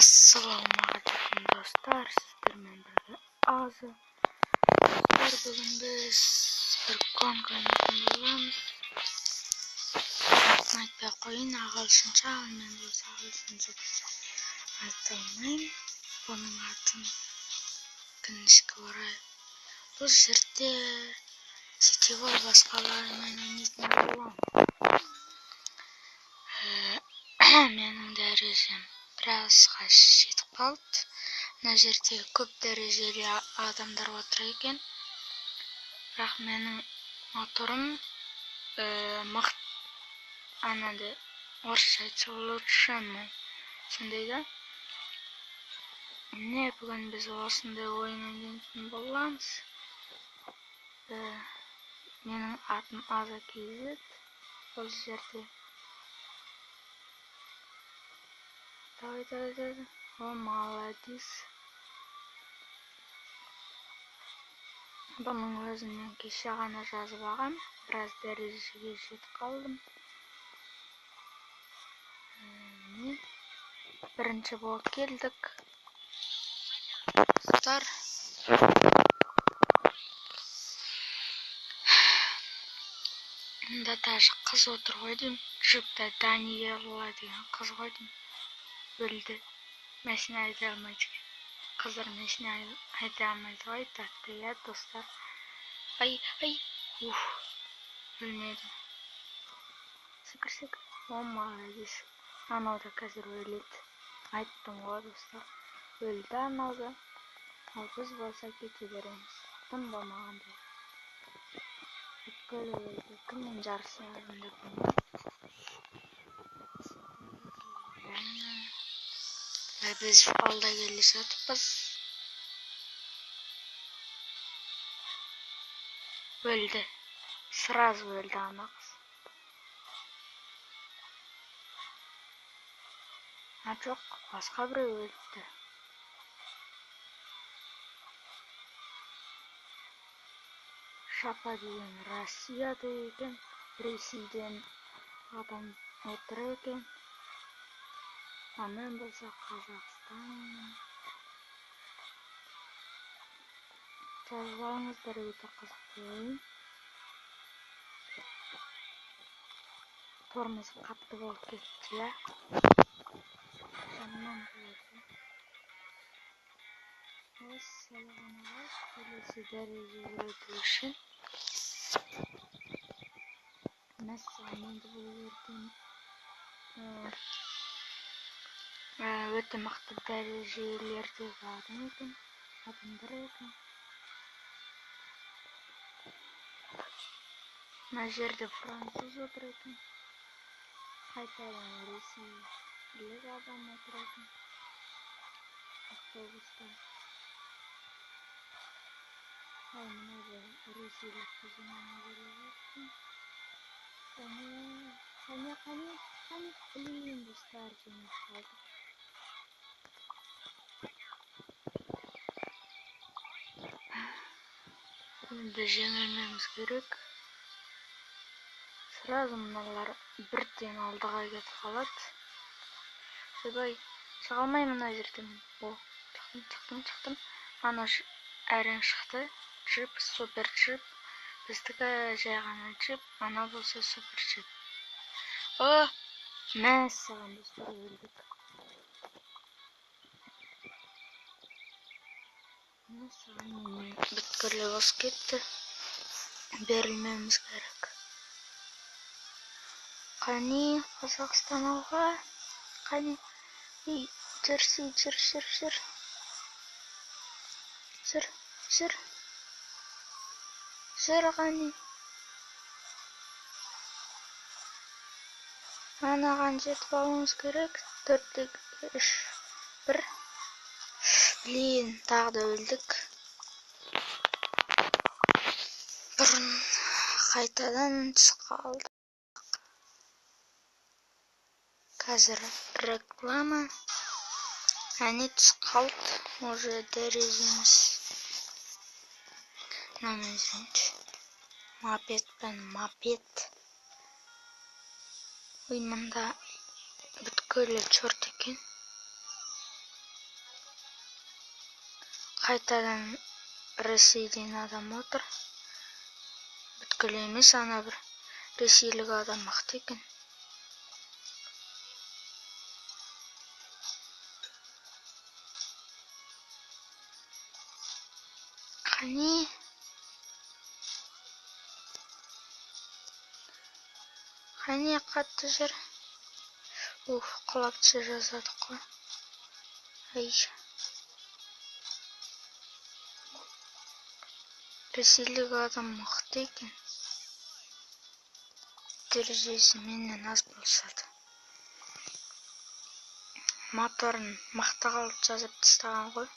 Assalamualaikum dostlar, sizlerмен birге Azı. Dostlar, bugün biz bir konk oynayатын bolamız. Atını айтпай коюйун, агылшынча, ал мен болсо агылшынча айта алмайм. Bunun атын өкүнүчкө орай бул жерде сетевой башкалармен ойнайтын болом. Менин дәрежем birazга жетип калды. Мына жерде көп дәрежелі адамдар отур экен. Бирок менин моторум мыкты. Анада орусча айтса улучшенный. Сондай да. Эмне бүгүн биз осундай оюн ойнайтын боламыз. Менин атым Аза KZ. Бул жерде Давай. О, молодец. Bunun өзүнөн кеше гана жазып алгам. Біраз дәрежеге жетип калдым. Биринчи болуп келдик. Достар. Мында даже кыз отур койдум. Жыпта Даниэла деген кыз койдум. Өлдү. Мәсіне айта алмайды екен. Қыздар мәсіне айта алмайды ғой айтады, иә достар. Ай. Өлмедім. Секір. О, молодец. Анау да қазір өледі. Айттым ғой достар. Өлді анау да. Ал біз болса кете береміз. Тым болмағандай. Бүткөлі өлді. Кіммен жарысамын деп білмеймін. Biz alda келе жатырбыз. Өлді. Сразу өлді ана қыз. Жоқ, басқа біреу өлді. Шапа деген Россияда екен. Ресейден адам отыр екен. Мен болса Қазақстан. Жазбаңыздар, өте қызықты ойын. Тормоз қатты болып кетті, иә. Жанынан көрді. Ассалаумағалейкум. Келесі дәрежеге өту үшін. Мәссаған, енді бұл жерден өте мықты дәрежелердегі адам екен. Адамдар екен. Мына жерде француз отыр екен. Қайтадан ресейлік адам отыр екен. Автобуста. Ал мына да ресейлік қызынан келіп жатыр. Қане. Блин, достар, жеңіп қалдық. Біз жеңілмеміз керек. Сразу мыналар бірден алдыға кетіп қалады. Ойбай, шыға алмаймын мына жерден. О, шықтым. Ана әрең шықты. Джип, супер джип. Біздікі жай ғана джип, ана болса супер джип. О, мәссаған достар, өлдік. Мәссаған, бүткірлі бос кетті. Берілмеміз керек. Қане, Қазақстан алға. Қане, жүр. Жүр, қане. Анаған жетіп алуымыз керек. 4-3-1. Блин, тағы да өлдік. Бұрын қайтадан түсіп қалды. Қазір реклама. Әне түсіп қалды. Уже дәрежеміз. Намезінч. Мопед. Ой, мында бүткөлі чорт екен. Қайтадан Ресейден адам отыр. Бүткіл емес, ана бір ресейлік адам мықты екен. Қане қатты жүр. Құлап түсе жаздадық қой. Ай. Ресейлік адам мықты екен. Дәрежесі менен аз болса да. Моторын мықты қылып жазып тастаған ғой.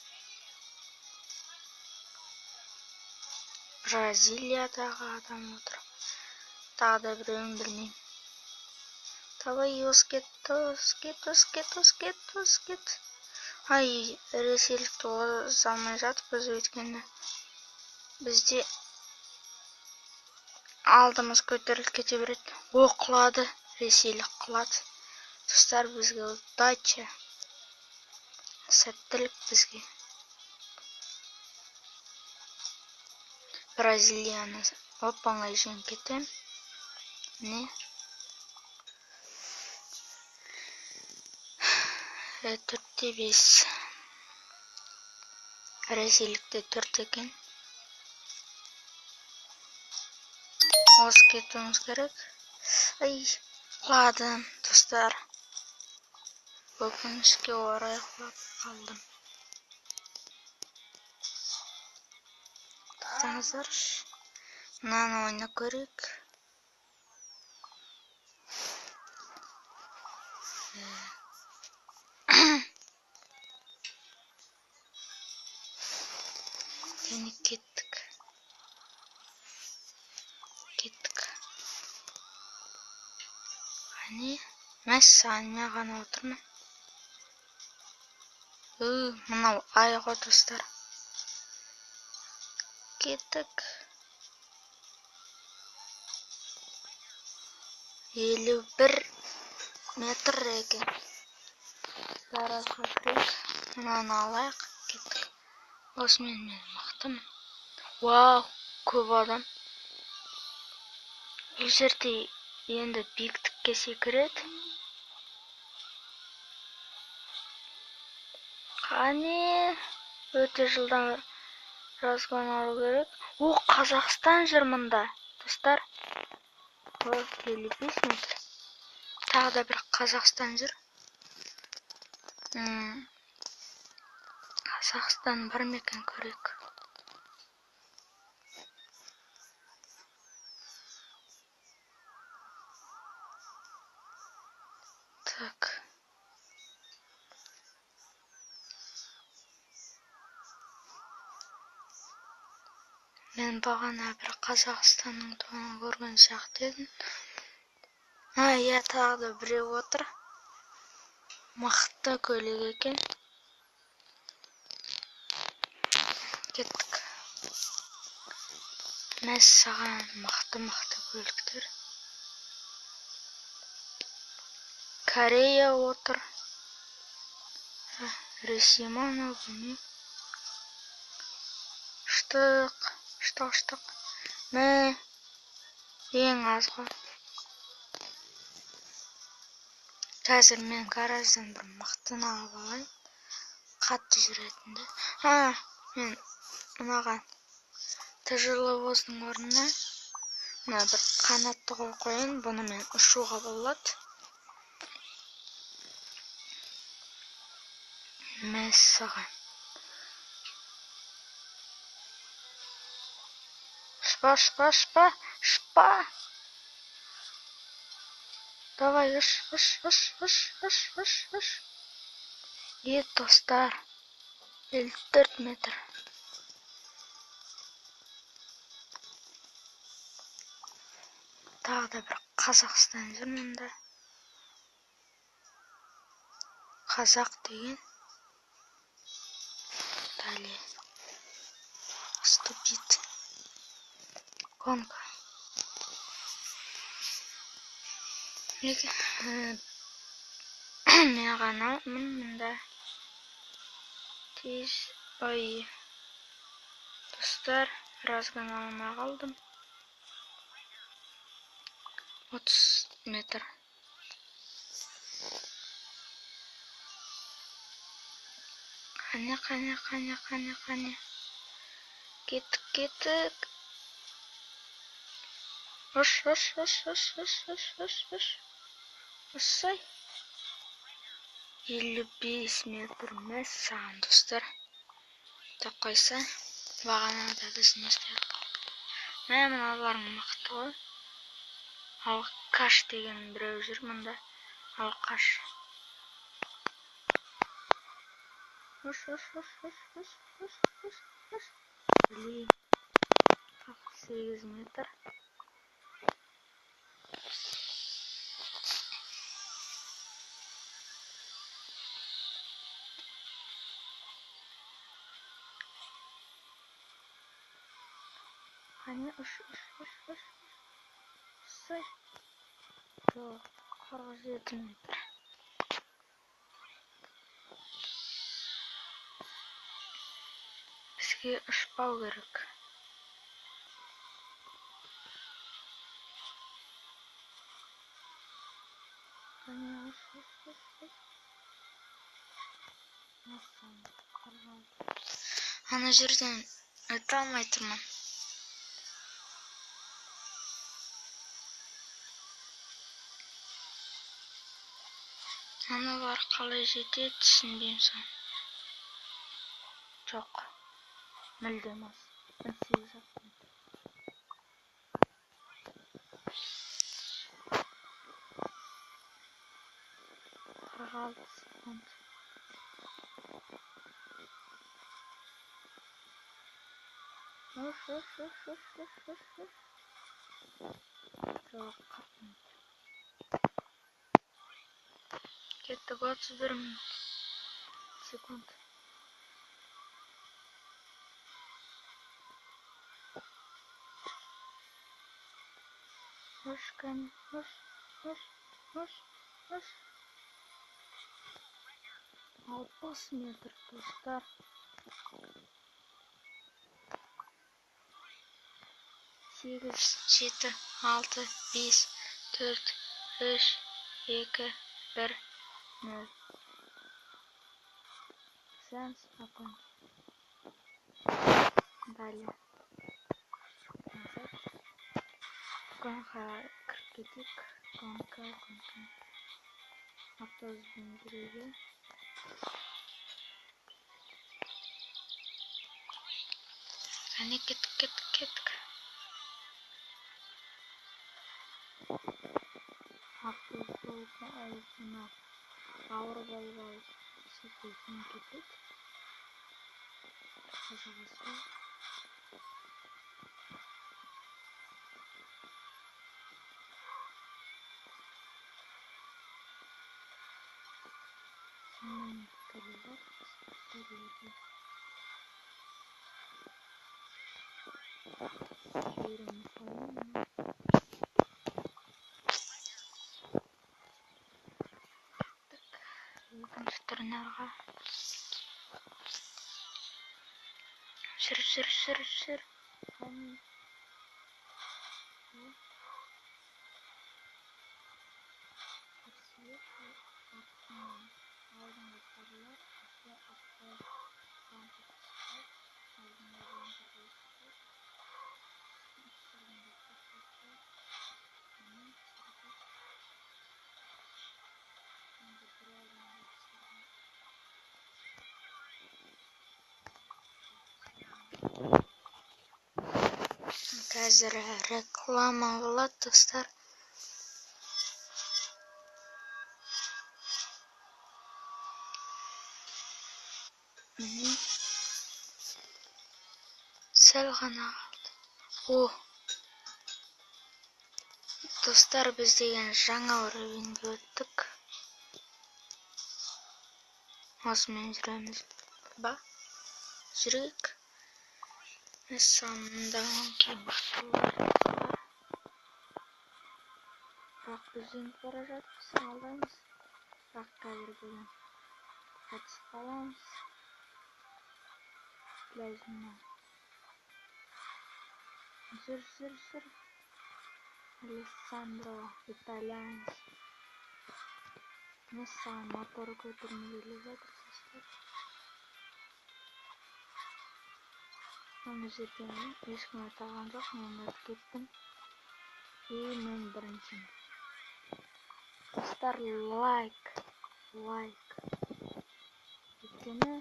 Бразилиядағы адам отыр. Тағы да біреуін білмеймін. Давай, оскет. Ай, ресейлікті замай жатып біз өйткені. Бізде алдымыз көтеріліп кете береді. Құлады, ресейлік құлады. Достар, бізге удача. Сәттілік бізге. Бразилияны оп-оңай жеңіп кетем. Не? 4-5. Ресейлікте 4 екен. Осы кетуіміз керек. Ай, құладым, достар. Өкінішке орай құлап қалдым. Тоқтаңыздаршы. Мынаны ойнап көрейік. Және кеттік. Қане, мәссаған, мен ғана отырмын. Мынау айға, достар. Кеттік. 51 метр екен. Гаражға кірейік. Мынаны алайық. Кеттік. Осымен мен мықтымын. Вау, көп адам. Бұл жерде енді биіктікке секіреді. Қане, өте жылдан разгон алу керек. Қазақстан жүр мұнда, достар. 55 метр. Тағы да бір Қазақстан жүр. Қазақстан бар мекен көрейік. Так. Мен бағана бір Қазақстанның туын көрген сияқты едім. Тағы да біреу отыр. Мықты көйлек екен. Кеттік. Мәссаған, мықты көйлектер. Корея отыр. Ресей мана бұны. Штық. Ең аз ғой. Қазір мен гараждан бір мықтыны алып алайын. Қатты жүретінді. Мен ұнаған тяжеловоздың орнына мына бір қанатты қойын. Бұны мен ұшуға болады. Мәссаған. Шпа. Давай, үш. Достар. 54 метр. Тағы да бір Қазақстан жүр мұнда. Қазақ деген. Далее. Вступит. Гонка. Мен ғана мұнда. Тез. Ой. Dostlar, birazdan almaya kaldım. 30 metre. Kanya. Gittik. Hoş. Osay. 55 метр емес саған достар. Деп қойса, бағанада біздің іздер. Мыналарың мықты ғой. Алқаш деген біреу жүр мұнда. Алқаш. Хош. Блин. 8 метр. Hani uş. Say. 47 метр. Бізге ұшпау керек. Ана жерден өте алмай тұрмын. Аналар қалай жетеді түсінбеймін сон. Жоқ. Мүлдем аз. 18 аттым. секунд. Жоқ, 40 минут. Кеттік 31 секунд. Хош. 60 метр, достар. 8, 7, 6, 5, 4, 3, 2, 1, 0. Sen спокойно. Далее. Назад. Гонка кіріп кетейік. Гонка. Автобуспен жүруге. Әне кеттік. Автобус болса айысына ауыр болып алып секундын кетеді. Қозғалысы. Сонымен кабелдар сөйледі. Жүйрені қойын. Екінші турнарға. Жүр. Қазір реклама болады, достар. Сәл ғана қалды. Достар, біз деген жаңа уровеньге өттік. Осымен жүреміз. Жүрейік. Сонда кейін бақтылар. Бірақ біз жеңіп бара жатырмыз, алдаймыз. Бірақ қазір бүгін қатысып қаламыз. Ләзімнен. Жүр. Алессандро, итальянец. Не саған моторы көтермей келе жатыр, достар. Оны жерден ешкім атаған жоқ, мен өтіп кеттім. И мен біріншімін. Достар, лайк. Өйткені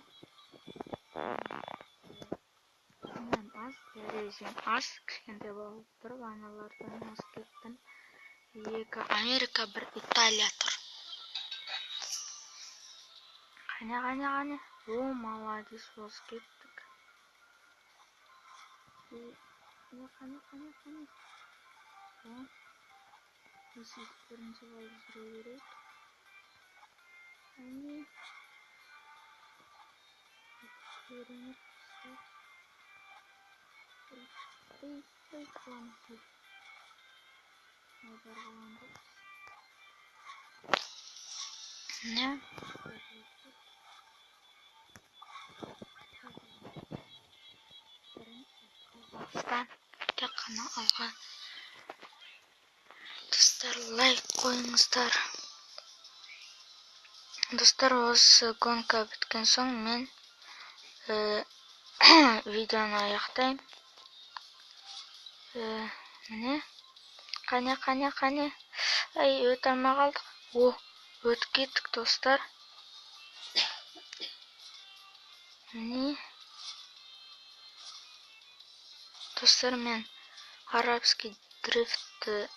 мен аз, дәрежем аз, кішкентай болып тұрып, аналардан аз кеттім. 2 Америка, 1 Италия тұр. Қане. О, молодец, осы кеттік. Қане. Осы бірінші болды жүру керек. Әне. Көрініп тұр. Ой, қаламды. Айдар қаламды. Не? Қазақстан тек қана алға. Достар, лайк қойыңыздар. Достар, осы гонка біткен соң мен видеоны аяқтаймын. Міне. Қане. Ай, өте алмай қалдық. О, өтіп кеттік, достар. Міне. Достар, мен арабский дрифтті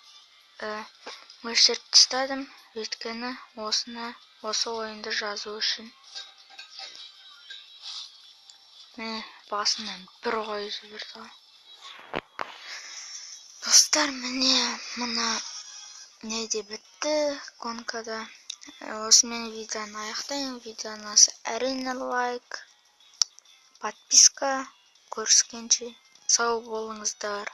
өшіріп тастадым, өйткені осы ойынды жазу үшін. Міне, басынан бір қойып жіберді. Достар, міне мына неде бітті гонкада. Осымен видеоны аяқтаймын. Видеоны әрине лайк, подписка. Көріскенше сау болыңыздар.